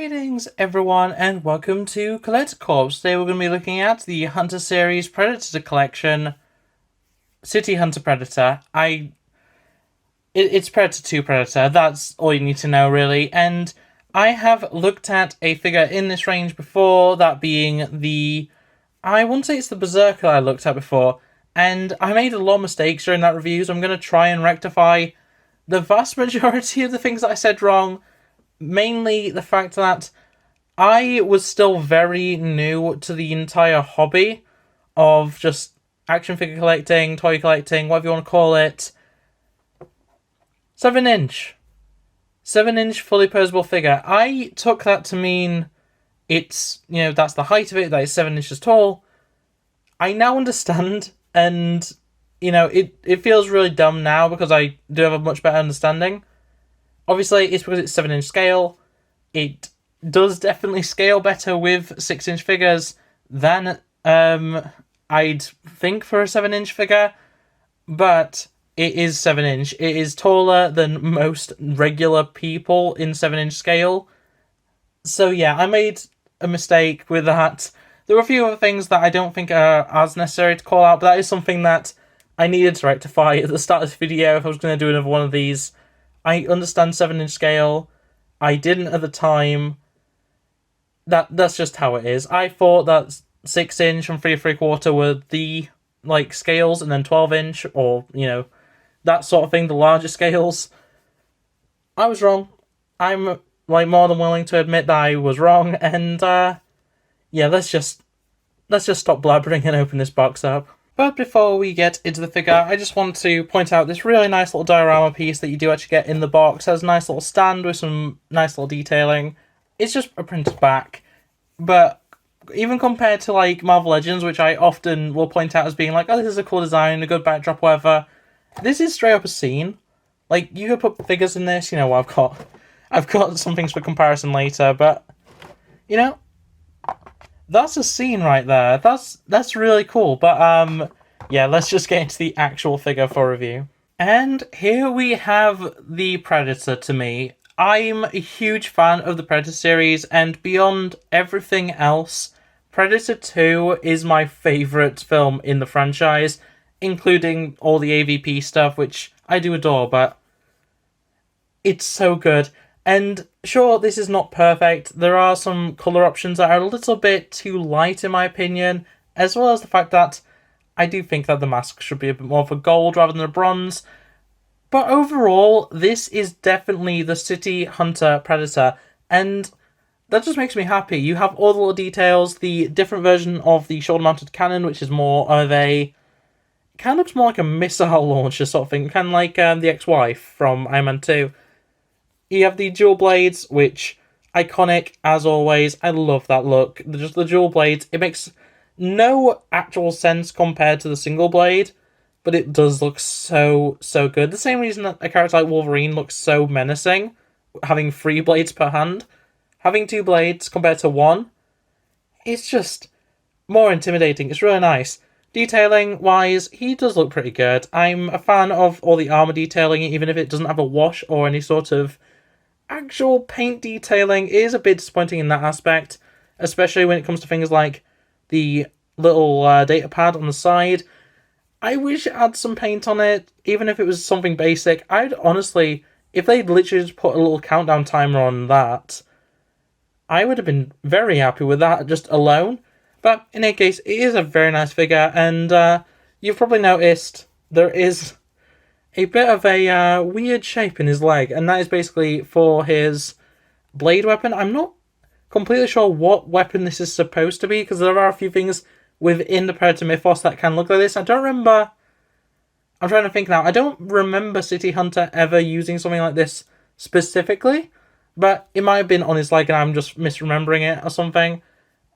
Greetings everyone and welcome to Collector Corps. Today we're going to be looking at the Hunter series Predator collection, City Hunter Predator. It's Predator 2 Predator, that's all you need to know really, and I have looked at a figure in this range before, that being I wouldn't say it's the Berserker I looked at before, and I made a lot of mistakes during that review, so I'm going to try and rectify the vast majority of the things that I said wrong. Mainly the fact that I was still very new to the entire hobby of just action figure collecting, toy collecting, whatever you want to call it. 7-inch. 7-inch fully posable figure. I took that to mean it's, that's the height of it, that it's 7 inches tall. I now understand, and, it feels really dumb now because I do have a much better understanding. Obviously, it's because it's 7-inch scale. It does definitely scale better with 6-inch figures than I'd think for a 7-inch figure, but it is 7-inch. It is taller than most regular people in 7-inch scale. So yeah, I made a mistake with that. There were a few other things that I don't think are as necessary to call out, but that is something that I needed to rectify at the start of this video if I was going to do another one of these. I understand 7-inch scale. I didn't at the time. That's just how it is. I thought that 6-inch and 3 3/4 were the scales, and then 12-inch or that sort of thing, the larger scales. I was wrong. I'm more than willing to admit that I was wrong, and yeah, let's just stop blabbering and open this box up. But before we get into the figure, I just want to point out this really nice little diorama piece that you do actually get in the box. It has a nice little stand with some nice little detailing. It's just a printed back, but even compared to Marvel Legends, which I often will point out as being oh, this is a cool design, a good backdrop, whatever, this is straight up a scene. You could put figures in this, I've got some things for comparison later, but that's a scene right there. That's really cool. But yeah, let's just get into the actual figure for review. And here we have the Predator to me. I'm a huge fan of the Predator series, and beyond everything else, Predator 2 is my favourite film in the franchise, including all the AVP stuff, which I do adore, but it's so good. And sure, this is not perfect. There are some colour options that are a little bit too light in my opinion, as well as the fact that I do think that the mask should be a bit more of a gold rather than a bronze. But overall, this is definitely the City Hunter Predator, and that just makes me happy. You have all the little details, the different version of the shoulder-mounted cannon, which is more of a... kind of looks more like a missile launcher sort of thing, kind of like the ex-wife from Iron Man 2. You have the dual blades, which, iconic as always. I love that look. Just the dual blades. It makes no actual sense compared to the single blade, but it does look so, so good. The same reason that a character like Wolverine looks so menacing, having 3 blades per hand. Having 2 blades compared to 1, it's just more intimidating. It's really nice. Detailing-wise, he does look pretty good. I'm a fan of all the armor detailing, even if it doesn't have a wash or any sort of actual paint detailing. It is a bit disappointing in that aspect, especially when it comes to things like the little data pad on the side. I wish it had some paint on it, even if it was something basic. I'd honestly, if they'd literally just put a little countdown timer on that, I would have been very happy with that just alone. But in any case, it is a very nice figure, and you've probably noticed there is a bit of a weird shape in his leg, and that is basically for his blade weapon. I'm not completely sure what weapon this is supposed to be, because there are a few things within the Predator mythos that can look like this. I don't remember... I'm trying to think now. I don't remember City Hunter ever using something like this specifically, but it might have been on his leg and I'm just misremembering it or something.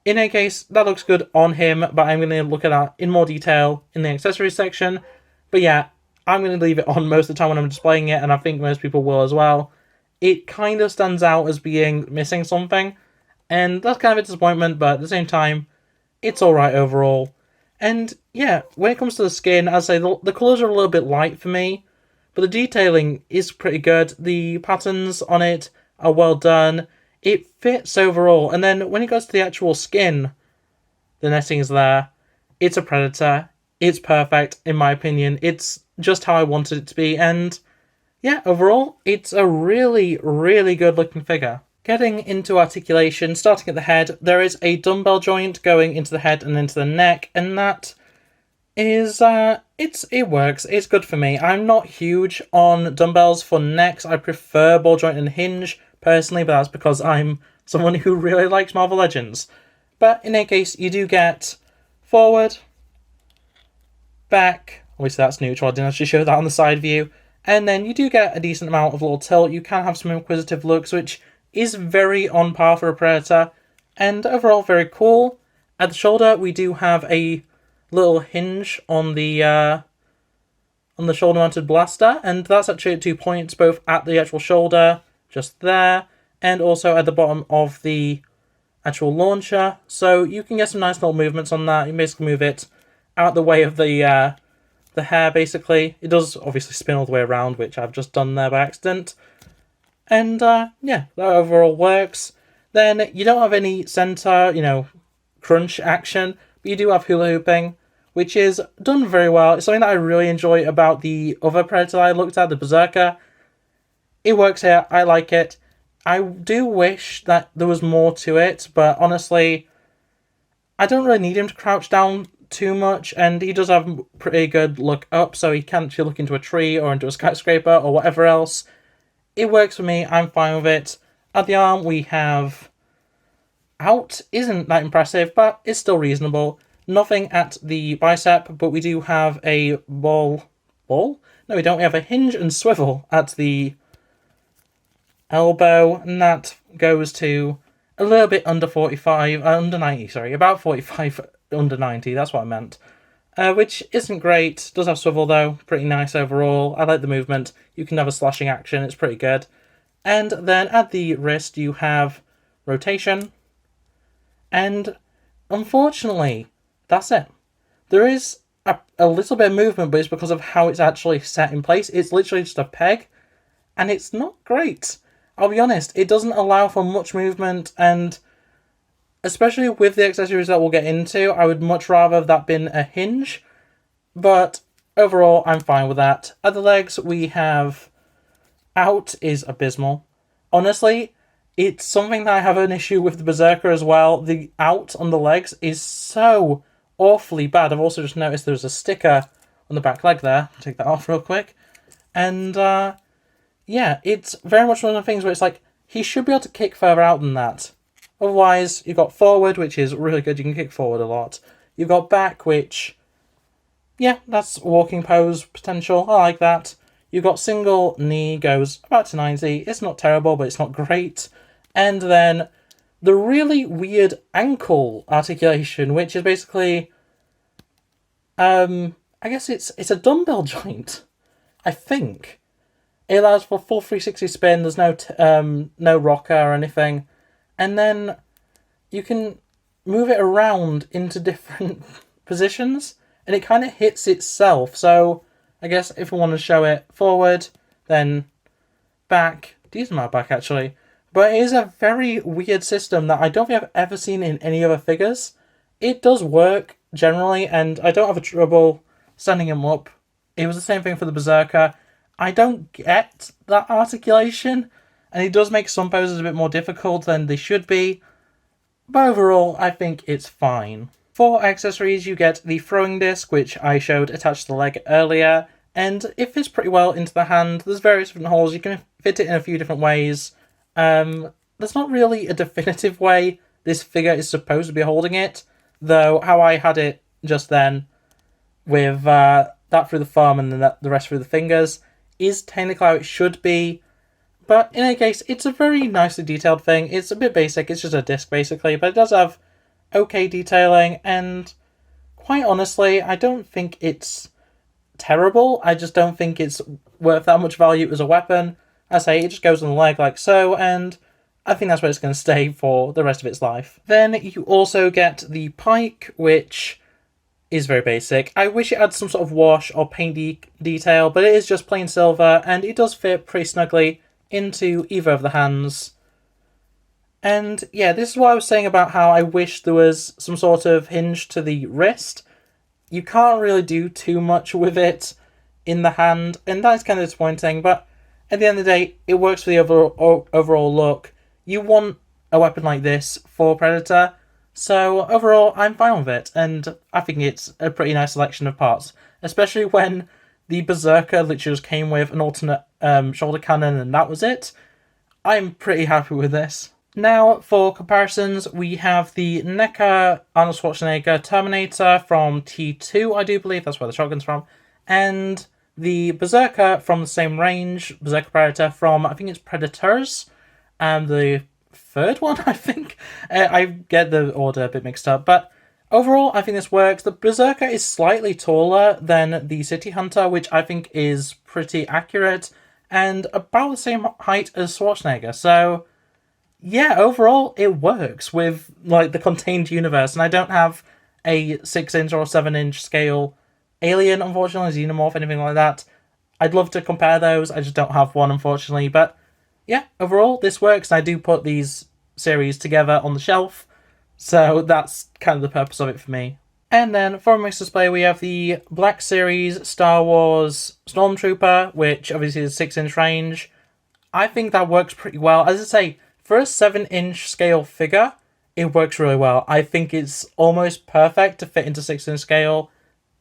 In any case, that looks good on him, but I'm going to look at that in more detail in the accessories section. But yeah, I'm going to leave it on most of the time when I'm displaying it, and I think most people will as well. It kind of stands out as being missing something, and that's kind of a disappointment, but at the same time, it's alright overall. And yeah, when it comes to the skin, as I say, the colours are a little bit light for me, but the detailing is pretty good. The patterns on it are well done. it fits overall. And then when it goes to the actual skin, the netting is there. It's a Predator. It's perfect, in my opinion. It's just how I wanted it to be. And yeah, overall, it's a really, really good looking figure. Getting into articulation, starting at the head, there is a dumbbell joint going into the head and into the neck, and that is, it works. It's good for me. I'm not huge on dumbbells for necks. I prefer ball joint and hinge, personally, but that's because I'm someone who really likes Marvel Legends. But in any case, you do get forward, back, obviously that's neutral, I didn't actually show that on the side view, and then you do get a decent amount of little tilt. You can have some inquisitive looks, which is very on par for a Predator, and overall very cool. At the shoulder, we do have a little hinge on the shoulder-mounted blaster, and that's actually at 2 points, both at the actual shoulder, just there, and also at the bottom of the actual launcher. So you can get some nice little movements on that. You can basically move it out the way of the hair, basically. It does obviously spin all the way around, which I've just done there by accident. And yeah, that overall works. Then you don't have any center, crunch action, but you do have hula hooping, which is done very well. It's something that I really enjoy about the other Predator I looked at, the Berserker. It works here. I like it. I do wish that there was more to it, but honestly, I don't really need him to crouch down too much, and he does have a pretty good look up, so he can't actually look into a tree or into a skyscraper or whatever else. It works for me. I'm fine with it. At the arm, we have out. Isn't that impressive, but it's still reasonable. Nothing at the bicep, but we do have a ball? No, we don't. We have a hinge and swivel at the elbow, and that goes to a little bit under 45, under 90, sorry, about 45 under 90, that's what I meant. Which isn't great. Does have swivel though, pretty nice overall. I like the movement. You can have a slashing action, it's pretty good. And then at the wrist you have rotation. And unfortunately, that's it. There is a little bit of movement, but it's because of how it's actually set in place. It's literally just a peg, and it's not great. I'll be honest, it doesn't allow for much movement, and especially with the accessories that we'll get into, I would much rather have that been a hinge, but overall, I'm fine with that. At the legs, we have out is abysmal. Honestly, it's something that I have an issue with the Berserker as well. The out on the legs is so awfully bad. I've also just noticed there's a sticker on the back leg there. I'll take that off real quick. And, yeah, it's very much one of the things where it's like, he should be able to kick further out than that. Otherwise, you've got forward, which is really good. You can kick forward a lot. You've got back, which, yeah, that's walking pose potential. I like that. You've got single knee, goes about to 90. It's not terrible, but it's not great. And then the really weird ankle articulation, which is basically, I guess it's a dumbbell joint, I think. It allows for full 360 spin. There's no rocker or anything. And then you can move it around into different positions, and it kind of hits itself. So I guess if we want to show it forward, then back, decent amount of back actually. But it is a very weird system that I don't think I've ever seen in any other figures. It does work generally, and I don't have a trouble standing him up. It was the same thing for the Berserker. I don't get that articulation, and it does make some poses a bit more difficult than they should be. But overall, I think it's fine. For accessories, you get the throwing disc, which I showed attached to the leg earlier, and it fits pretty well into the hand. There's various different holes. You can fit it in a few different ways. There's not really a definitive way this figure is supposed to be holding it, though how I had it just then with that through the thumb and then the rest through the fingers is technically how it should be. But in any case, it's a very nicely detailed thing. It's a bit basic, it's just a disc basically, but it does have okay detailing, and quite honestly, I don't think it's terrible. I just don't think it's worth that much value as a weapon. I say, it just goes on the leg like so, and I think that's where it's going to stay for the rest of its life. Then you also get the pike, which is very basic. I wish it had some sort of wash or paint detail, but it is just plain silver, and it does fit pretty snugly into either of the hands. And yeah, this is what I was saying about how I wish there was some sort of hinge to the wrist. You can't really do too much with it in the hand, and that's kind of disappointing, but at the end of the day, it works for the overall look. You want a weapon like this for Predator, so overall, I'm fine with it, and I think it's a pretty nice selection of parts, especially when the Berserker literally just came with an alternate shoulder cannon, and that was it. I'm pretty happy with this. Now, for comparisons, we have the NECA Arnold Schwarzenegger Terminator from T2, I do believe, that's where the shotgun's from, and the Berserker from the same range, Berserker Predator from, I think it's Predators, the third one, I think. I get the order a bit mixed up, but overall, I think this works. The Berserker is slightly taller than the City Hunter, which I think is pretty accurate, and about the same height as Schwarzenegger, so yeah, overall, it works with, like, the contained universe, and I don't have a 6-inch or 7-inch scale alien, unfortunately, xenomorph, anything like that. I'd love to compare those, I just don't have one, unfortunately, but yeah, overall, this works, and I do put these series together on the shelf, so that's kind of the purpose of it for me. And then, for a mixed display, we have the Black Series Star Wars Stormtrooper, which obviously is 6-inch range. I think that works pretty well. As I say, for a 7-inch scale figure, it works really well. I think it's almost perfect to fit into 6-inch scale.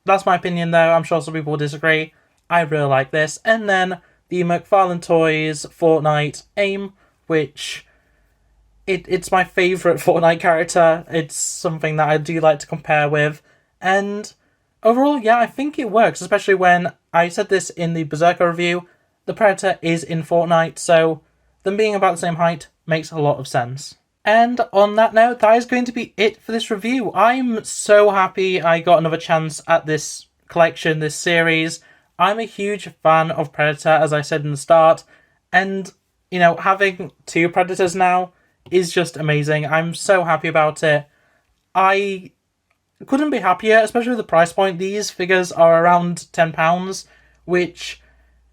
That's my opinion, though. I'm sure some people will disagree. I really like this. And then the McFarlane Toys Fortnite AIM, which it's my favourite Fortnite character. It's something that I do like to compare with. And overall, yeah, I think it works, especially when I said this in the Berserker review. The Predator is in Fortnite, so them being about the same height makes a lot of sense. And on that note, that is going to be it for this review. I'm so happy I got another chance at this collection, this series. I'm a huge fan of Predator, as I said in the start, and, you know, having 2 Predators now is just amazing. I'm so happy about it. I couldn't be happier, especially with the price point. These figures are around £10, which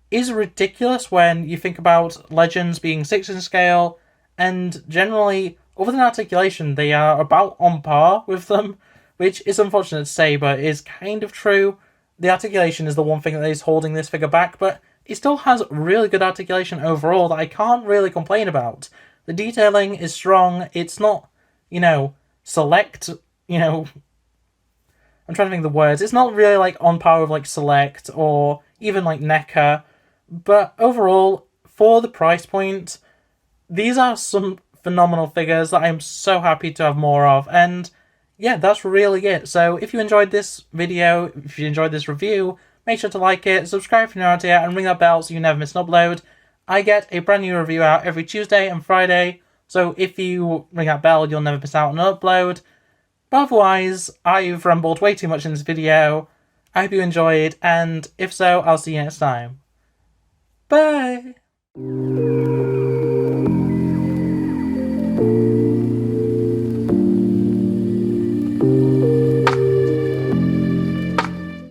is ridiculous when you think about Legends being 6-inch scale, and generally, other than articulation, they are about on par with them, which is unfortunate to say, but is kind of true. The articulation is the one thing that is holding this figure back, but it still has really good articulation overall that I can't really complain about. The detailing is strong, it's not, you know, select, you know, I'm trying to think of the words, it's not really, like, on par with, like, Select, or even, like, NECA, but overall, for the price point, these are some phenomenal figures that I'm so happy to have more of, and yeah, that's really it. So if you enjoyed this video, if you enjoyed this review, make sure to like it, subscribe if you're not yet, and ring that bell so you never miss an upload. I get a brand new review out every Tuesday and Friday, so if you ring that bell, you'll never miss out on an upload. But otherwise, I've rambled way too much in this video. I hope you enjoyed, and if so, I'll see you next time. Bye!